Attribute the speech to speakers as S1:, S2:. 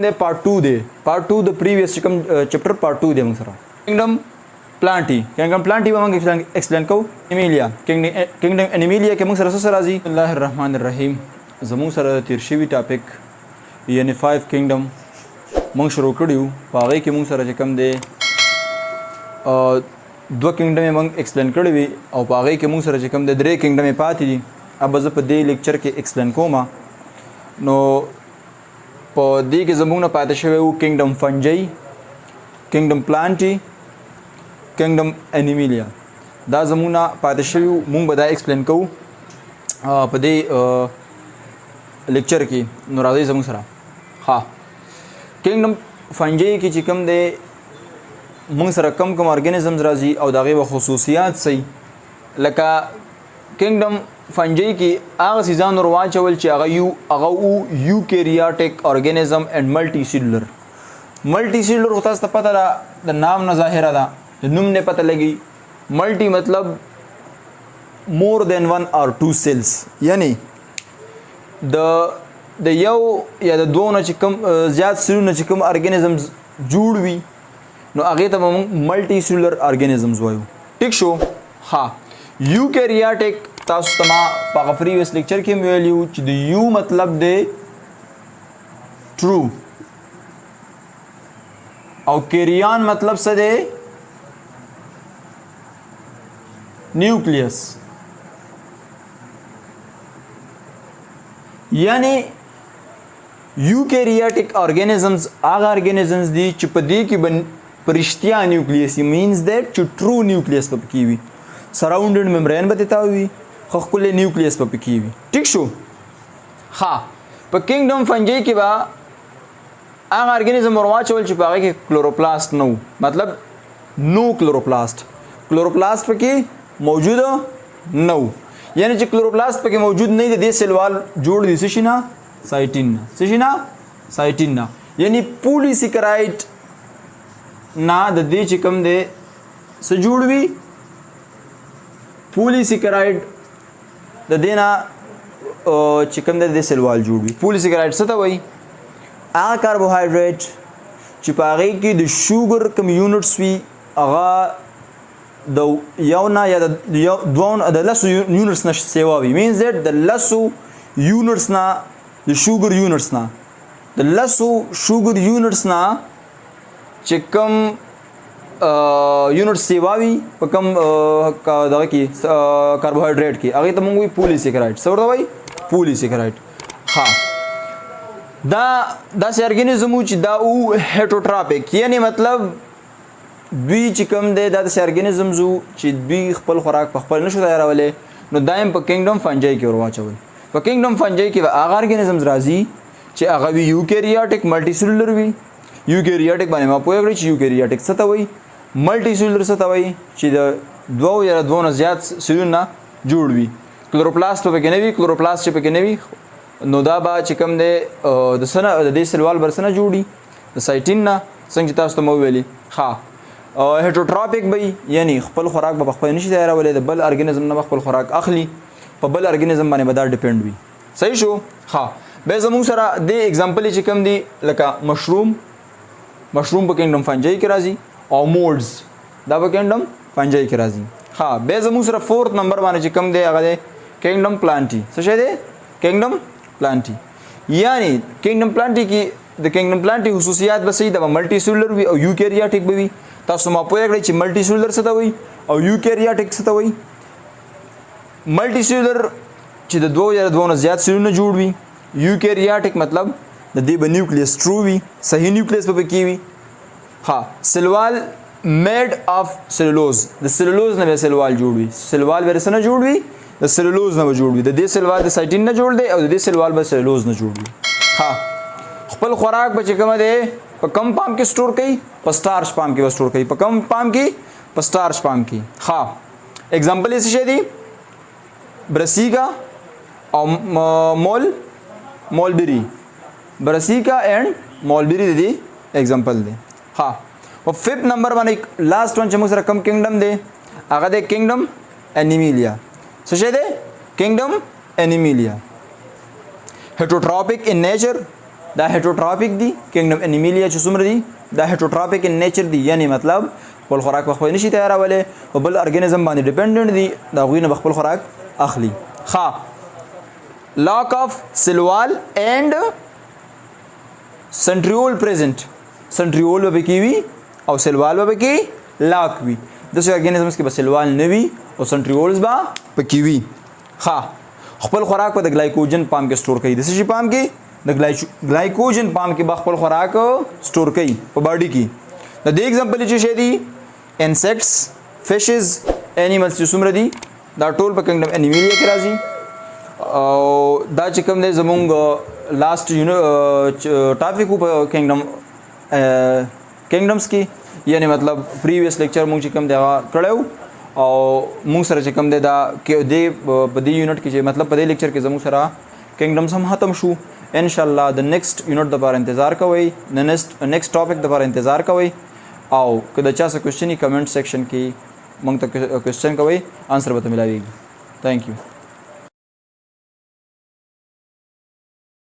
S1: They पार्ट 2 they पार्ट 2 the previous chapter part 2 दे मंग सरा kingdom Plantae मंग एक्सप्लेन को एनिमिलिया किंगडम एनिमिलिया के मंग सरा सराजी अल्लाहुर रहमानिर रहीम जमू सरा तिरशीवी टॉपिक यानी 5 किंगडम मंग शुरू करियो पागे के मंग सरा कम दे दो किंगडम मंग एक्सप्लेन करिवी और पागे के मंग सरा कम दे दरे किंगडम पाती दी अब ज पे लेक्चर के एक्सप्लेन कोमा नो په دې کې زموږ نه پاتې شوی وو کینګډم فنجی کینګډم پلانټي کینګډم انیمیلیا دا زموږ نه پاتې شوی وو موږ به دا ایکسپلین کوو په دې لیکچر کې نو راځئ زموږ سره ها کینګډم فنجی کې چې کوم دی موږ سره کم ارګانیزمز راځي او د هغې خصوصیات صحیح لکه کینګډم فنجی کی هغه سیزان ور واچول چې هغه یوکریاټک ارګانیزم اینڈ ملټی سیلولر خو تاسو ته پته ده د نام نه ظاهره ده د نوم نه پته لګي ملټی مطلب مور دین 1 اور 2 سیلز یعنی د یو یا د دوه نه چې کوم زیات سیلونه چې کوم ارګانیزمز جوړ وي نو هغه ته موږ ملټی سیلولر ارګانیزمز وایو ټیک شو ها یوکریاټک تاسو تما په پریویس لیکچر کې ویلیو چې د یو مطلب دی ټرو او کیریان مطلب څه دی نیوکلیس یعنی یوکریاټک ارګانیزمز هغه ارګانیزمز دي چې په دې کې پرشتیا نیوکلیس مینز دیٹ چې ټرو نیوکلیس په کې وي سراوندډ ممبرین به دیتا وي خو خپل نیوکلیس په پکې وي ټیک شو ها په کینګډم فنجی کې با هغه ارګانیزم ورواچول چې په هغه کې کلوروپلاست نو مطلب نو کلوروپلاست پکې موجود نو یعنی چې کلوروپلاست پکې موجود نه دی د سیلوال جوړ دي څه شي نه یعنی پولیسیکرایټ نه د دې چې کوم دی څه جوړ وي پولیسیکرایټ د دینا چې کوم د سیلوال جوړ وي پولیسیکرایټ څه ته وایي هغه کاربوهایډریټ چې په هغې کې د شوګر کوم یونټس وي هغه د یو نه یا د لسو یونټس نه سیوا وي مینز دیټ د لسو یونټس نه د شوګر یونټس نه د لسو شوګر یونټس نه چې کوم یونټ سیواوي په کم دغه کې کاربوهایډریټ کې هغه ته موږ وایي پولیسیکرایټ څه ورته وایي پولیسیکرایټ ها دا داسې ارګانیزم چې دا او هیټروټراپیک یعنی مطلب دوی چې کوم دی دا داسې ارګانیزمز چې دوی خپل خوراک په خپل نشو تیارولی نو دایم په کینګډم فنجی کې ورواچوي په کینګډم فنجی کې هغه ارګانیزمز راځي چې هغه وي یوکریاټک ملټي سیلولر وي یوکریاټک باندې ما پوهه کړی چې یوکریاټک څه ته وایي ملټي سیلولر څه ته وایي چې د دوه یا دوه نه زیات سیلونه جوړ وي کلوروپلاست پکې نه وي کلوروپلاست چې پکې نه وي نو دا به چې کوم دی د دې سیلوال برسنه جوړي د سایټین نه څنګه چې تاسو ته مو ویلي ها هیټروټراپیک به یعنی خپل خوراک به خپل نشي تیارولی د بل ارګانیزم نه خپل خوراک اخلي په بل ارګانیزم باندې به دا ډیپند وي صحیح شو ها به زموږ سره د اگزامپل چې کوم دی لکه مشروم په کینګډم فنجی کې راځي او مولډز دا په کینګډم فنجی کې راځي ها به زموږ سره 4th نمبر باندې چې کوم دی هغه دی کینګډم پلانټي څه شی دی کینګډم پلانټي یعنی کینګډم پلانټي کې د کینګډم پلانټي خصوصیات به صحیح د ملټي سیلولر وي او یوکریاټک به وي تاسو ما پوهه کړئ چې ملټي سیلولر څه ته وایي او یوکریاټک څه ته وایي ملټي سیلولر چې د دوه یا دوه نه زیات سیلونه جوړ وي یوکریاټک مطلب د دې به نیوکلیس ټرو وي صحیح نیوکلیس په کې وي ها سیلوال میډ اف سیلولوز د سیلولوز نه به سیلوال جوړ وي سیلوال ورسنه جوړ وي د سیلولوز نه جوړ وي د دې سیلوال د سایټین نه جوړ دی او د دې سیلوال به سیلولوز نه جوړ وي ها خپل خوراک به چې کوم دی په کم پام کې سٹور کړي په سٹارچ پام کې سٹور کړي په کم پام کې په سٹارچ پام کې ها एग्जांपल یې څه دی برسیکا او مولبری برسیکا اینڈ مولبری دی एग्जांपल دی ها او 5th نمبر باندې لاست ون چې موږ سره کم کینګډم دی هغه دی کینګډم انیمیلیا څه شي دی کینګډم انیمیلیا heterotropic in nature دا هیټروټراپیک دي. کینګډم انیمیلیا چې څومره دي دا هیټروټراپیک ان نیچر دي، یعنی مطلب خپل خوراک په خپل نشي تیارولې او بل ارګانیزم باندې ډیپندنت دي، دا غوی نه خپل خوراک اخلي. ها لاک اف سلوال اینڈ سنټریول پریزنٹ، سنټریول به کې وي او سلوال به کې لاک وي. داسې ارګانیزمز کې به سلوال نه وي او سنټریولز به پکې وي. ها خپل خوراک په د ګلایکوجن پام کې سٹور کوي. د څه شي پام کې؟ د ګلایکوجن پام کې به خپل خوراک سٹور کوي په باډي کې. د دې اگزامپل چې شي دي انسیکټس، فشز، انیملز چې څومره دي دا ټول په کینګډم انیمیلیا کې راځي. او دا چې کوم دی زمونږ لاست ټاپک په کینګډمز کې، یعنی مطلب پریویس لیکچر مونږ چې کوم دی هغه کړی او مونږ سره چې کوم دی دا په دې یونټ کې چې مطلب په دې لیکچر کې زموږ سره کینګډمز هم ختم شو. ان شاء الله د نیکسٹ یونټ لپاره انتظار کوئ، د نیکسٹ ټاپک لپاره انتظار کوئ. او که د چا څه کوېسچن کمنټ سیکشن کې مونږ ته کوېسچن کوئ، آنسر به ته ملاویږي. تھینک یو.